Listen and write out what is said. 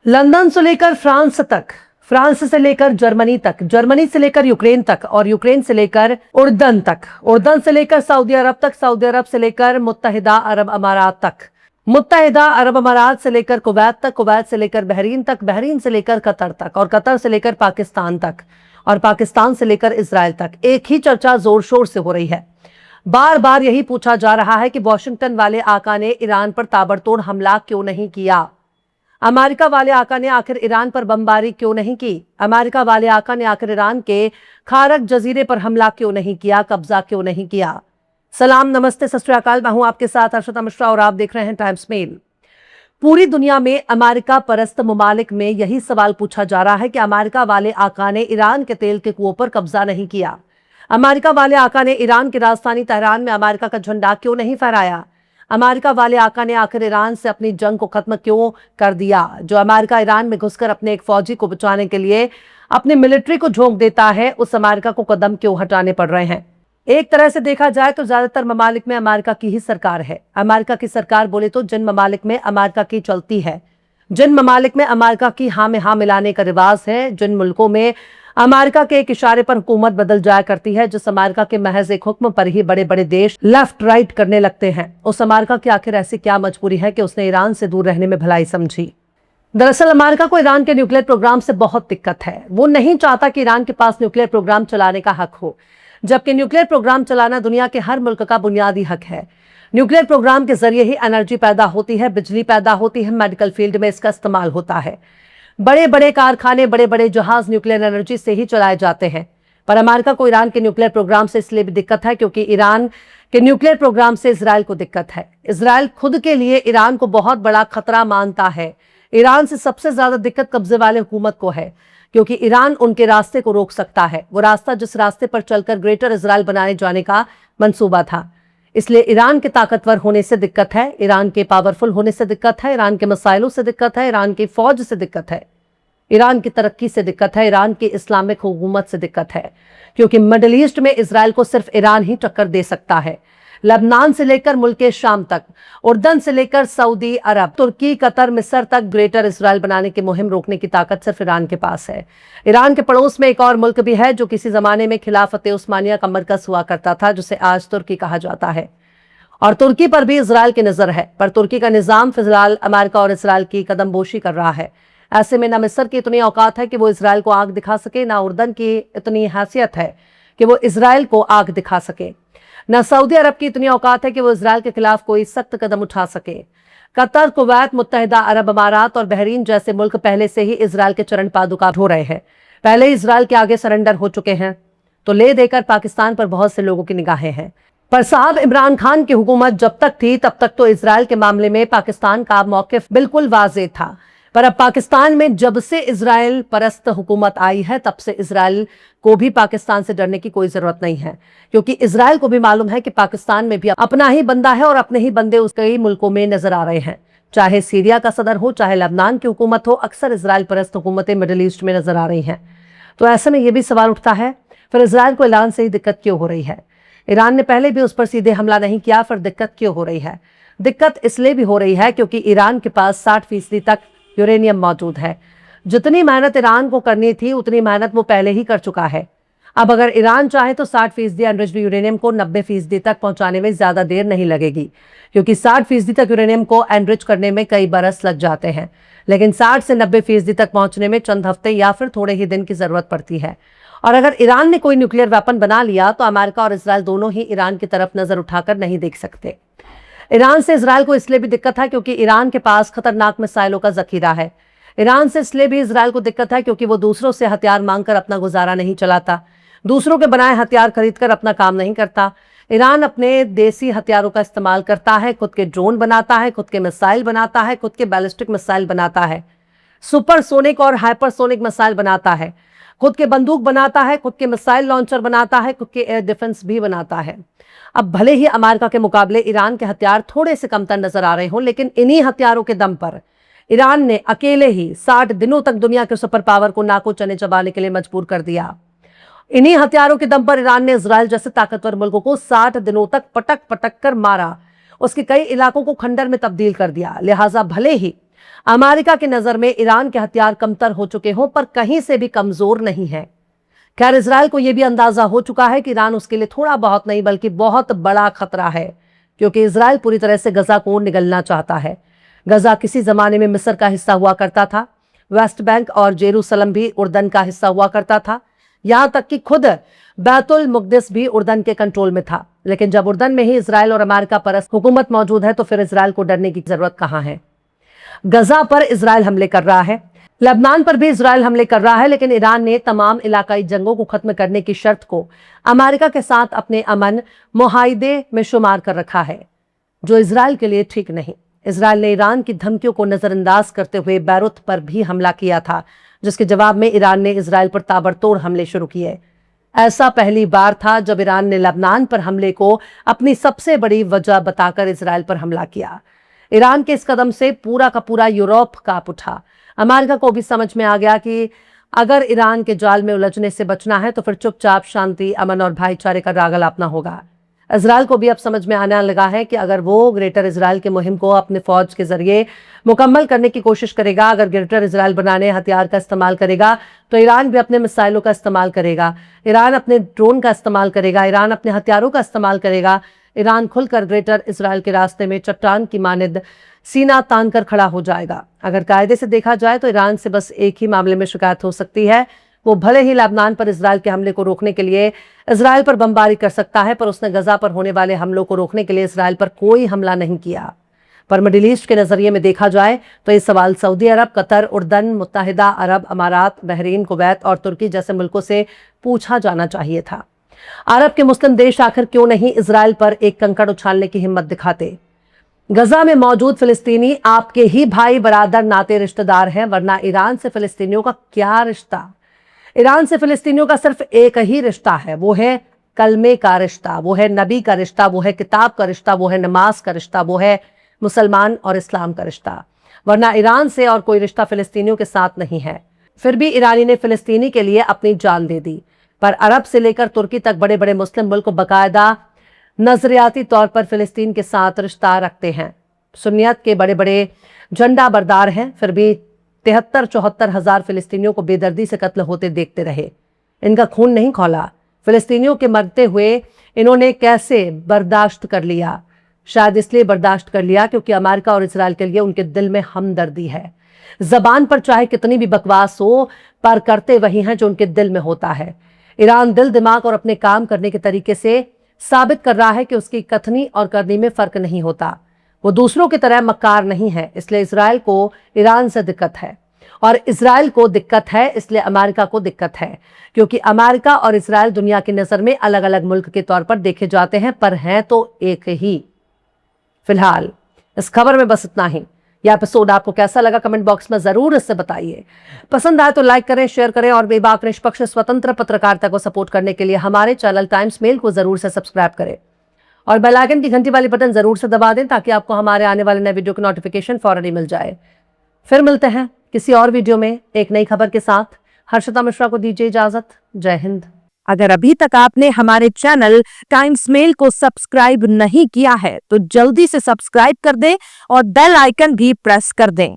London से लेकर France तक, फ्रांस से लेकर जर्मनी तक, जर्मनी से लेकर यूक्रेन तक और यूक्रेन से लेकर उर्दन तक, उर्दन से लेकर सऊदी अरब तक, सऊदी अरब से लेकर मुत्तहिदा अरब अमारात तक, मुत्तहिदा अरब अमारात से लेकर कुवैत तक, कुवैत से लेकर बहरीन तक, बहरीन से लेकर कतर तक और कतर से लेकर पाकिस्तान तक और पाकिस्तान से लेकर इजराइल तक एक ही चर्चा जोर शोर से हो रही है। बार बार यही पूछा जा रहा है कि वॉशिंगटन वाले आका ने ईरान पर ताबड़तोड़ हमला क्यों नहीं किया। अमेरिका वाले आका ने आखिर ईरान पर बमबारी क्यों नहीं की। अमेरिका वाले आका ने आखिर ईरान के खारक जजीरे पर हमला क्यों नहीं किया, कब्जा क्यों नहीं किया। सलाम, नमस्ते, सत श्री अकाल। मैं हूं आपके साथ अर्षिता मिश्रा और आप देख रहे हैं टाइम्स मेल। पूरी दुनिया में अमेरिका परस्त ममालिक में यही सवाल पूछा जा रहा है कि अमेरिका वाले आका ने ईरान के तेल के कुओं पर कब्जा नहीं किया। अमेरिका वाले आका ने ईरान की राजधानी तेहरान में अमेरिका का झंडा क्यों नहीं फहराया। अमेरिका वाले आका ने आखिर ईरान से अपनी जंग को खत्म क्यों कर दिया। जो अमेरिका ईरान में घुसकर अपने एक फौजी को बचाने के लिए अपनी मिलिट्री को झोंक देता है, उस अमेरिका को कदम क्यों हटाने पड़ रहे हैं। एक तरह से देखा जाए तो ज्यादातर ममालिक में अमेरिका की ही सरकार है। अमेरिका की सरकार बोले तो जिन ममालिक में अमेरिका की चलती है, जिन ममालिक में अमेरिका की हाँ में हाँ मिलाने का रिवाज है, जिन मुल्कों में अमेरिका के एक इशारे पर हुकूमत बदल जाया करती है, जिस अमेरिका के महज एक हुक्म पर ही बड़े बड़े देश लेफ्ट राइट करने लगते हैं, उस अमेरिका की आखिर ऐसी क्या मजबूरी है कि उसने ईरान से दूर रहने में भलाई समझी। दरअसल अमेरिका को ईरान के न्यूक्लियर प्रोग्राम से बहुत दिक्कत है। वो नहीं चाहता कि ईरान के पास न्यूक्लियर प्रोग्राम चलाने का हक हो, जबकि न्यूक्लियर प्रोग्राम चलाना दुनिया के हर मुल्क का बुनियादी हक है। न्यूक्लियर प्रोग्राम के जरिए ही एनर्जी पैदा होती है, बिजली पैदा होती है, मेडिकल फील्ड में इसका इस्तेमाल होता है। बड़े बड़े कारखाने, बड़े बड़े जहाज न्यूक्लियर एनर्जी से ही चलाए जाते हैं। पर अमेरिका को ईरान के न्यूक्लियर प्रोग्राम से इसलिए भी दिक्कत है क्योंकि ईरान के न्यूक्लियर प्रोग्राम से इजराइल को दिक्कत है। इजराइल खुद के लिए ईरान को बहुत बड़ा खतरा मानता है। ईरान से सबसे ज्यादा दिक्कत कब्जे वाले हुकूमत को है क्योंकि ईरान उनके रास्ते को रोक सकता है, वो रास्ता जिस रास्ते पर चलकर ग्रेटर इजराइल बनाने जाने का मंसूबा था। इसलिए ईरान के ताकतवर होने से दिक्कत है, ईरान के पावरफुल होने से दिक्कत है, ईरान के मसाइलों से दिक्कत है, ईरान की फौज से दिक्कत है, ईरान की तरक्की से दिक्कत है, ईरान की इस्लामिक हुकूमत से दिक्कत है क्योंकि मिडिल ईस्ट में इजराइल को सिर्फ ईरान ही टक्कर दे सकता है। लेबनान से लेकर मुल्क शाम तक, उर्दन से लेकर सऊदी अरब, तुर्की, कतर, मिस्र तक ग्रेटर इजराइल बनाने की मुहिम रोकने की ताकत सिर्फ ईरान के पास है। ईरान के पड़ोस में एक और मुल्क भी है जो किसी जमाने में खिलाफत उस्मानिया का मरकज हुआ करता था, जिसे आज तुर्की कहा जाता है। और तुर्की पर भी इजराइल की नजर है, पर तुर्की का निजाम फिलहाल अमेरिका और इजराइल की कदमबोशी कर रहा है। ऐसे में न मिस्र की इतनी औकात है कि वो इजराइल को आग दिखा सके, ना उर्दन की इतनी हैसियत है कि वो इजराइल को आग दिखा सके, न सऊदी अरब की इतनी औकात है कि वो इजराइल के खिलाफ कोई सख्त कदम उठा सके। कतर, कुवैत, मुत्तहिदा अरब अमारात और बहरीन जैसे मुल्क पहले से ही इजराइल के चरण पादुका हो रहे हैं, पहले ही इजराइल के आगे सरेंडर हो चुके हैं। तो ले देकर पाकिस्तान पर बहुत से लोगों की निगाहें हैं। पर साहब, इमरान खान की हुकूमत जब तक थी तब तक तो इजराइल के मामले में पाकिस्तान का मौकिफ बिल्कुल वाज़ेह था। पर अब पाकिस्तान में जब से इजराइल परस्त हुकूमत आई है तब से इजराइल को भी पाकिस्तान से डरने की कोई जरूरत नहीं है, क्योंकि इजराइल को भी मालूम है कि पाकिस्तान में भी अपना ही बंदा है और अपने ही बंदे उस कई मुल्कों में नजर आ रहे हैं। चाहे सीरिया का सदर हो, चाहे लेबनान की हुकूमत हो, अक्सर इजराइल परस्त हुकूमतें मिडिल ईस्ट में नजर आ रही हैं। तो ऐसे में यह भी सवाल उठता है, फिर इजराइल को ईरान से ही दिक्कत क्यों हो रही है। ईरान ने पहले भी उस पर सीधे हमला नहीं किया, फिर दिक्कत क्यों हो रही है। दिक्कत इसलिए भी हो रही है क्योंकि ईरान के पास 60% तक यूरेनियम मौजूद है। जितनी मेहनत ईरान को करनी थी उतनी मेहनत वो पहले ही कर चुका है। अब अगर ईरान चाहे तो 60% एनरिच्ड यूरेनियम को 90% तक पहुंचाने में ज्यादा देर नहीं लगेगी, क्योंकि 60% तक यूरेनियम को एनरिच करने में कई बरस लग जाते हैं, लेकिन 60 से 90% तक पहुंचने में चंद हफ्ते या फिर थोड़े ही दिन की जरूरत पड़ती है। और अगर ईरान ने कोई न्यूक्लियर वेपन बना लिया तो अमेरिका और इजराइल दोनों ही ईरान की तरफ नजर उठाकर नहीं देख सकते। ईरान से इजराइल को इसलिए भी दिक्कत है क्योंकि ईरान के पास खतरनाक मिसाइलों का जखीरा है। ईरान से इसलिए भी इजराइल को दिक्कत है क्योंकि वो दूसरों से हथियार मांगकर अपना गुजारा नहीं चलाता, दूसरों के बनाए हथियार खरीदकर अपना काम नहीं करता। ईरान अपने देसी हथियारों का इस्तेमाल करता है, खुद के ड्रोन बनाता है, खुद के मिसाइल बनाता है, खुद के बैलिस्टिक मिसाइल बनाता है, सुपरसोनिक और हाइपरसोनिक मिसाइल बनाता है, खुद के बंदूक बनाता है, खुद के मिसाइल लॉन्चर बनाता है, खुद के एयर डिफेंस भी बनाता है। अब भले ही अमेरिका के मुकाबले ईरान के हथियार थोड़े से कमतर नजर आ रहे हों, लेकिन इन्हीं हथियारों के दम पर ईरान ने अकेले ही 60 दिनों तक दुनिया के सुपर पावर को नाको चने चबाने के लिए मजबूर कर दिया। इन्हीं हथियारों के दम पर ईरान ने इजराइल जैसे ताकतवर मुल्कों को 60 दिनों तक पटक पटक कर मारा, उसके कई इलाकों को खंडर में तब्दील कर दिया। लिहाजा भले ही अमेरिका की नजर में ईरान के हथियार कमतर हो चुके हों पर कहीं से भी कमजोर नहीं है। खैर, इजराइल को यह भी अंदाजा हो चुका है कि ईरान उसके लिए थोड़ा बहुत नहीं बल्कि बहुत बड़ा खतरा है, क्योंकि इजराइल पूरी तरह से गजा को निगलना चाहता है। गजा किसी जमाने में मिस्र का हिस्सा हुआ करता था। वेस्ट बैंक और जेरूसलम भी उर्दन का हिस्सा हुआ करता था। यहां तक कि खुद बैतुल मुक़द्दिस भी उर्दन के कंट्रोल में था। लेकिन जब उर्दन में ही इजराइल और अमेरिका परस्त हुकूमत मौजूद है तो फिर इजराइल को डरने की जरूरत कहां है। गजा पर इजराइल हमले कर रहा है, लेबनान पर भी इजराइल हमले कर रहा है, लेकिन ईरान ने तमाम इलाकाई जंगों को खत्म करने की शर्त को अमेरिका के साथ अपने अमन मुआहिदे में शुमार कर रखा है, जो इजराइल के लिए ठीक नहीं। इजराइल ने ईरान की धमकियों को नजरअंदाज करते हुए बैरूत पर भी हमला किया था, जिसके जवाब में ईरान ने इजराइल पर ताबड़तोड़ हमले शुरू किए। ऐसा पहली बार था जब ईरान ने लेबनान पर हमले को अपनी सबसे बड़ी वजह बताकर इजराइल पर हमला किया। ईरान के इस कदम से पूरा का पूरा यूरोप कांप उठा। अमेरिका को भी समझ में आ गया कि अगर ईरान के जाल में उलझने से बचना है तो फिर चुपचाप शांति, अमन और भाईचारे का राग अलापना होगा। इजराइल को भी अब समझ में आने लगा है कि अगर वो ग्रेटर इजराइल के मुहिम को अपने फौज के जरिए मुकम्मल करने की कोशिश करेगा, अगर ग्रेटर इजराइल बनाने हथियार का इस्तेमाल करेगा, तो ईरान भी अपने मिसाइलों का इस्तेमाल करेगा, ईरान अपने ड्रोन का इस्तेमाल करेगा, ईरान अपने हथियारों का इस्तेमाल करेगा। ईरान खुलकर ग्रेटर इजराइल के रास्ते में चट्टान की मानिंद सीना तान कर खड़ा हो जाएगा। अगर कायदे से देखा जाए तो ईरान से बस एक ही मामले में शिकायत हो सकती है। वो भले ही लेबनान पर इजराइल के हमले को रोकने के लिए इजराइल पर बमबारी कर सकता है, पर उसने गजा पर होने वाले हमलों को रोकने के लिए इजराइल पर कोई हमला नहीं किया। पर मिडिल ईस्ट के नजरिए में देखा जाए तो ये सवाल सऊदी अरब, कतर, उर्दन, मुत्तहिदा अरब अमारात, बहरीन, कुवैत और तुर्की जैसे मुल्कों से पूछा जाना चाहिए था। अरब के मुस्लिम देश आखिर क्यों नहीं इजराइल पर एक कंकड़ उछालने की हिम्मत दिखाते। गजा में मौजूद फिलिस्तीनी आपके ही भाई, बरादर, नाते, रिश्तेदार हैं, वरना ईरान से फिलिस्तीनियों का क्या रिश्ता। ईरान से फिलिस्तीनियों का सिर्फ एक ही रिश्ता है, वो है कलमे का रिश्ता, वो है नबी का रिश्ता, वो है किताब का रिश्ता, वो है नमाज का रिश्ता, वो है मुसलमान और इस्लाम का रिश्ता। वरना ईरान से और कोई रिश्ता फिलिस्तीनियों के साथ नहीं है। फिर भी ईरानी ने फिलिस्तीनी के लिए अपनी जान दे दी। पर अरब से लेकर तुर्की तक बड़े बड़े मुस्लिम मुल्क बाकायदा नजरियाती तौर पर फिलिस्तीन के साथ रिश्ता रखते हैं। सुन्नियत के बड़े बड़े झंडा बरदार हैं, फिर भी 73-74 हजार फिलिस्तीनियों को बेदर्दी से कत्ल होते देखते रहे। इनका खून नहीं खौला। फिलिस्तीनियों के मरते हुए इन्होंने कैसे बर्दाश्त कर लिया? शायद इसलिए बर्दाश्त कर लिया क्योंकि अमेरिका और इजराइल के लिए उनके दिल में हमदर्दी है। जबान पर चाहे कितनी भी बकवास हो, पर करते वही हैं जो उनके दिल में होता है। ईरान दिल, दिमाग और अपने काम करने के तरीके से साबित कर रहा है कि उसकी कथनी और करनी में फर्क नहीं होता। वो दूसरों की तरह मक्कार नहीं है, इसलिए इजराइल को ईरान से दिक्कत है, और इजराइल को दिक्कत है इसलिए अमेरिका को दिक्कत है, क्योंकि अमेरिका और इजराइल दुनिया की नजर में अलग अलग मुल्क के तौर पर देखे जाते हैं, पर हैं तो एक ही। फिलहाल इस खबर में बस इतना ही। यह एपिसोड आपको कैसा लगा कमेंट बॉक्स में जरूर इससे बताइए। पसंद आए तो लाइक करें, शेयर करें, और बेबाक निष्पक्ष स्वतंत्र पत्रकारिता को सपोर्ट करने के लिए हमारे चैनल टाइम्स मेल को जरूर से सब्सक्राइब करें और बेल आइकन की घंटी वाली बटन जरूर से दबा दें ताकि आपको हमारे आने वाले नए वीडियो की नोटिफिकेशन फौरन ही मिल जाए। फिर मिलते हैं किसी और वीडियो में एक नई खबर के साथ। हर्षिता मिश्रा को दीजिए इजाजत। जय हिंद। अगर अभी तक आपने हमारे चैनल टाइम्स मेल को सब्सक्राइब नहीं किया है तो जल्दी से सब्सक्राइब कर दें और बेल आइकन भी प्रेस कर दें।